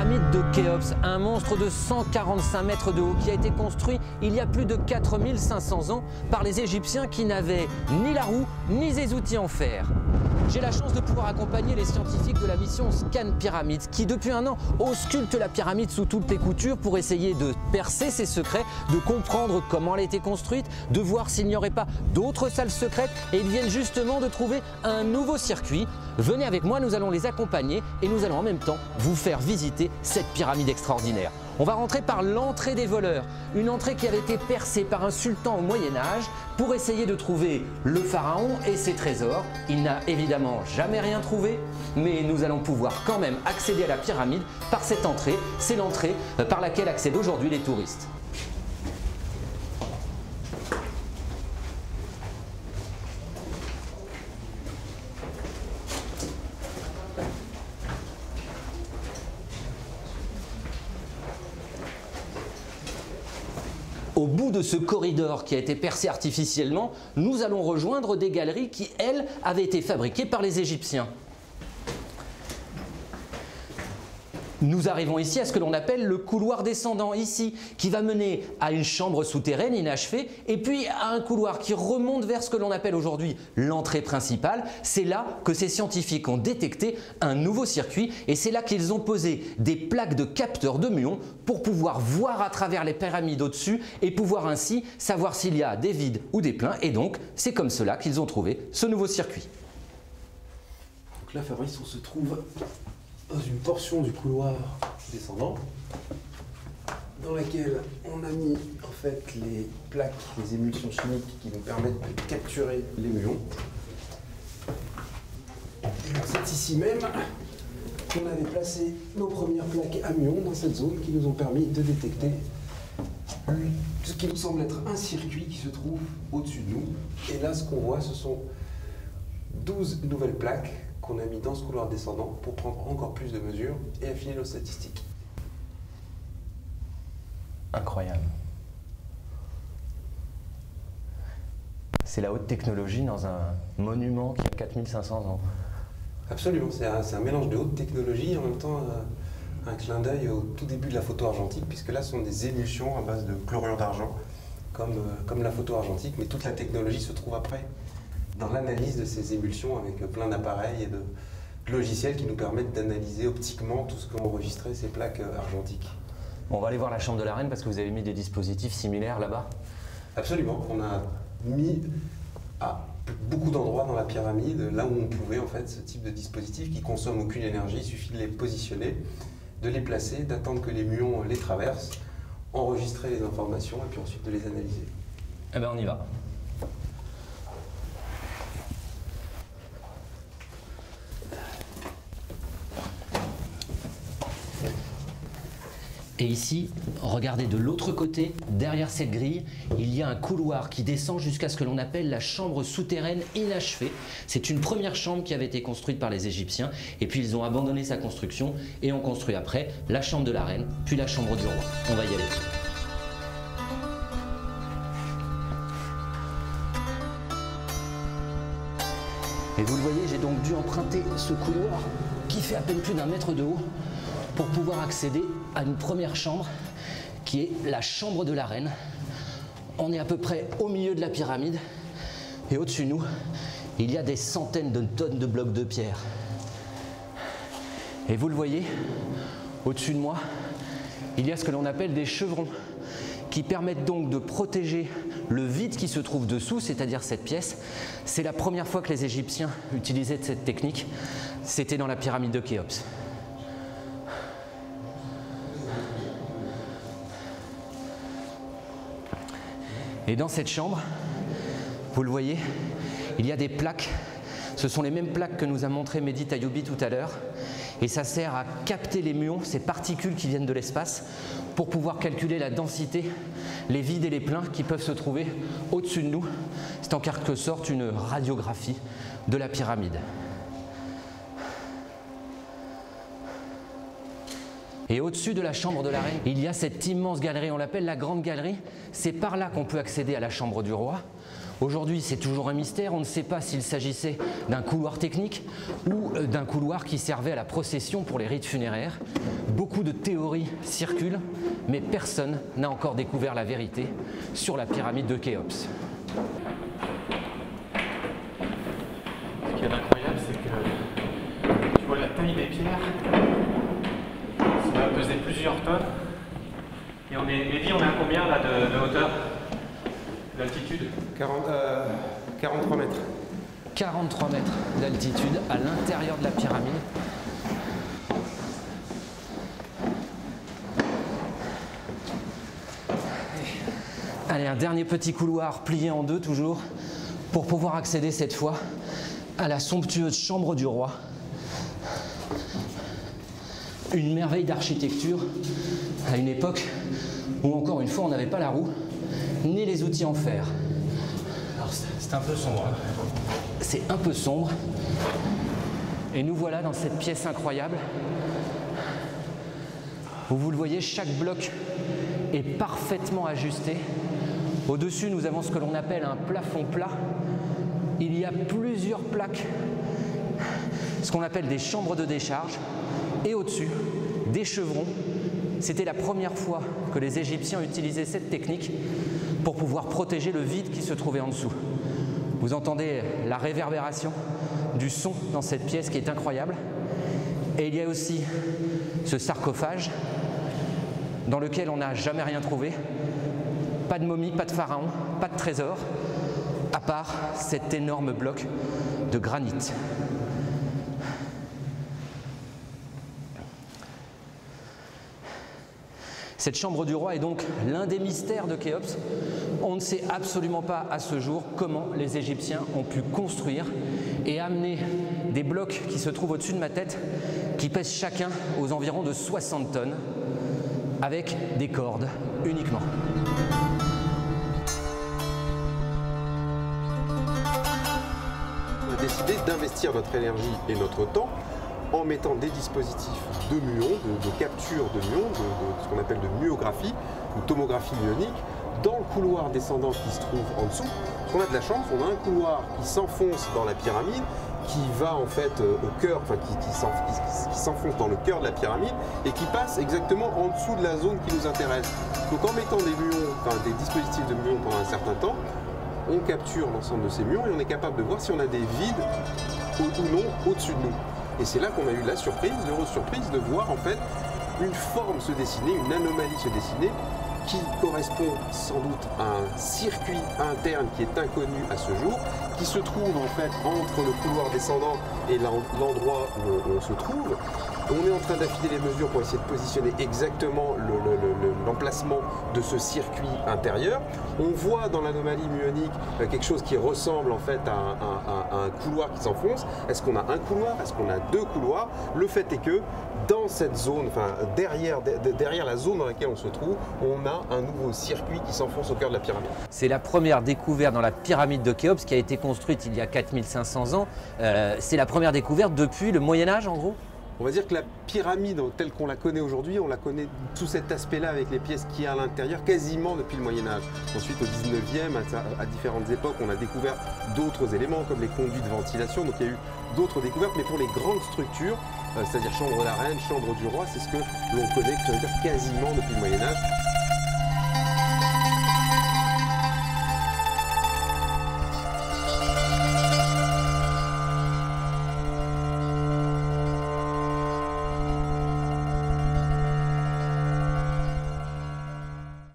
pyramide de Khéops, un monstre de 145 mètres de haut qui a été construit il y a plus de 4500 ans par les Égyptiens qui n'avaient ni la roue ni des outils en fer. J'ai la chance de pouvoir accompagner les scientifiques de la mission Scan Pyramide qui depuis un an ausculte la pyramide sous toutes les coutures pour essayer de percer ses secrets, de comprendre comment elle a été construite, de voir s'il n'y aurait pas d'autres salles secrètes et ils viennent justement de trouver un nouveau circuit. Venez avec moi, nous allons les accompagner et nous allons en même temps vous faire visiter cette pyramide extraordinaire. On va rentrer par l'entrée des voleurs, une entrée qui avait été percée par un sultan au Moyen-Âge pour essayer de trouver le pharaon et ses trésors. Il n'a évidemment jamais rien trouvé, mais nous allons pouvoir quand même accéder à la pyramide par cette entrée. C'est l'entrée par laquelle accèdent aujourd'hui les touristes. Au bout de ce corridor qui a été percé artificiellement, nous allons rejoindre des galeries qui, elles, avaient été fabriquées par les Égyptiens. Nous arrivons ici à ce que l'on appelle le couloir descendant, ici, qui va mener à une chambre souterraine inachevée, et puis à un couloir qui remonte vers ce que l'on appelle aujourd'hui l'entrée principale. C'est là que ces scientifiques ont détecté un nouveau circuit, et c'est là qu'ils ont posé des plaques de capteurs de muons pour pouvoir voir à travers les pyramides au-dessus, et pouvoir ainsi savoir s'il y a des vides ou des pleins, et donc c'est comme cela qu'ils ont trouvé ce nouveau circuit. Donc là, Fabrice, on se trouve dans une portion du couloir descendant dans laquelle on a mis en fait les plaques, les émulsions chimiques qui nous permettent de capturer les muons. C'est ici même qu'on avait placé nos premières plaques à muons dans cette zone qui nous ont permis de détecter ce qui nous semble être un circuit qui se trouve au-dessus de nous. Et là, ce qu'on voit, ce sont 12 nouvelles plaques qu'on a mis dans ce couloir descendant pour prendre encore plus de mesures et affiner nos statistiques. Incroyable. C'est la haute technologie dans un monument qui a 4500 ans. Absolument, c'est un mélange de haute technologie et en même temps un clin d'œil au tout début de la photo argentique, puisque là ce sont des émulsions à base de chlorure d'argent, comme la photo argentique, mais toute la technologie se trouve après dans l'analyse de ces émulsions avec plein d'appareils et de logiciels qui nous permettent d'analyser optiquement tout ce qu'ont enregistré ces plaques argentiques. Bon, on va aller voir la chambre de la reine parce que vous avez mis des dispositifs similaires là-bas. Absolument, on a mis à beaucoup d'endroits dans la pyramide, là où on pouvait en fait ce type de dispositif qui consomme aucune énergie, il suffit de les positionner, de les placer, d'attendre que les muons les traversent, enregistrer les informations et puis ensuite de les analyser. Eh bien on y va. Et ici, regardez de l'autre côté, derrière cette grille, il y a un couloir qui descend jusqu'à ce que l'on appelle la chambre souterraine inachevée. C'est une première chambre qui avait été construite par les Égyptiens et puis ils ont abandonné sa construction et ont construit après la chambre de la reine, puis la chambre du roi. On va y aller. Et vous le voyez, j'ai donc dû emprunter ce couloir qui fait à peine plus d'1 mètre de haut pour pouvoir accéder à une première chambre qui est la chambre de la reine. On est à peu près au milieu de la pyramide et au-dessus de nous, il y a des centaines de tonnes de blocs de pierre. Et vous le voyez, au-dessus de moi, il y a ce que l'on appelle des chevrons qui permettent donc de protéger le vide qui se trouve dessous, c'est-à-dire cette pièce. C'est la première fois que les Égyptiens utilisaient cette technique, c'était dans la pyramide de Khéops. Et dans cette chambre, vous le voyez, il y a des plaques. Ce sont les mêmes plaques que nous a montré Mehdi Tayoubi tout à l'heure. Et ça sert à capter les muons, ces particules qui viennent de l'espace, pour pouvoir calculer la densité, les vides et les pleins qui peuvent se trouver au-dessus de nous. C'est en quelque sorte une radiographie de la pyramide. Et au-dessus de la chambre de la reine, il y a cette immense galerie, on l'appelle la grande galerie. C'est par là qu'on peut accéder à la chambre du roi. Aujourd'hui, c'est toujours un mystère, on ne sait pas s'il s'agissait d'un couloir technique ou d'un couloir qui servait à la procession pour les rites funéraires. Beaucoup de théories circulent, mais personne n'a encore découvert la vérité sur la pyramide de Khéops. Ce qui est incroyable, c'est que tu vois la taille des pierres, ça va peser plusieurs tonnes. Et on est, Eddy, on est à combien là de hauteur, d'altitude? 43 mètres. 43 mètres d'altitude à l'intérieur de la pyramide. Allez, un dernier petit couloir plié en deux toujours pour pouvoir accéder cette fois à la somptueuse chambre du roi. Une merveille d'architecture à une époque où encore une fois on n'avait pas la roue ni les outils en fer. Alors c'est un peu sombre. C'est un peu sombre. Et nous voilà dans cette pièce incroyable. Vous le voyez, chaque bloc est parfaitement ajusté. Au-dessus, nous avons ce que l'on appelle un plafond plat. Il y a plusieurs plaques, ce qu'on appelle des chambres de décharge. Et au-dessus, des chevrons. C'était la première fois que les Égyptiens utilisaient cette technique pour pouvoir protéger le vide qui se trouvait en dessous. Vous entendez la réverbération du son dans cette pièce qui est incroyable. Et il y a aussi ce sarcophage dans lequel on n'a jamais rien trouvé. Pas de momie, pas de pharaon, pas de trésor, à part cet énorme bloc de granit. Cette chambre du roi est donc l'un des mystères de Khéops. On ne sait absolument pas à ce jour comment les Égyptiens ont pu construire et amener des blocs qui se trouvent au-dessus de ma tête, qui pèsent chacun aux environs de 60 tonnes, avec des cordes uniquement. On a décidé d'investir notre énergie et notre temps en mettant des dispositifs de muons, de capture de muons, de ce qu'on appelle de muographie ou tomographie muonique, dans le couloir descendant qui se trouve en dessous. On a de la chance, on a un couloir qui s'enfonce dans la pyramide, qui va en fait au cœur, enfin qui s'enfonce dans le cœur de la pyramide et qui passe exactement en dessous de la zone qui nous intéresse. Donc en mettant des muons, enfin des dispositifs de muons pendant un certain temps, on capture l'ensemble de ces muons et on est capable de voir si on a des vides ou non au-dessus de nous. Et c'est là qu'on a eu la surprise, l'heureuse surprise de voir en fait une forme se dessiner, une anomalie se dessiner qui correspond sans doute à un circuit interne qui est inconnu à ce jour, qui se trouve en fait entre le couloir descendant et l'endroit où on se trouve. On est en train d'affiner les mesures pour essayer de positionner exactement l'emplacement de ce circuit intérieur. On voit dans l'anomalie muonique quelque chose qui ressemble en fait à un couloir qui s'enfonce. Est-ce qu'on a un couloir? Est-ce qu'on a deux couloirs? Le fait est que dans cette zone, enfin derrière la zone dans laquelle on se trouve, on a un nouveau circuit qui s'enfonce au cœur de la pyramide. C'est la première découverte dans la pyramide de Khéops qui a été construite il y a 4500 ans. C'est la première découverte depuis le Moyen-Âge en gros? On va dire que la pyramide telle qu'on la connaît aujourd'hui, on la connaît sous cet aspect-là avec les pièces qu'il y a à l'intérieur quasiment depuis le Moyen-Âge. Ensuite au 19e, à différentes époques, on a découvert d'autres éléments comme les conduits de ventilation, donc il y a eu d'autres découvertes, mais pour les grandes structures, c'est-à-dire chambre de la reine, chambre du roi, c'est ce que l'on connaît, ça veut dire quasiment depuis le Moyen-Âge.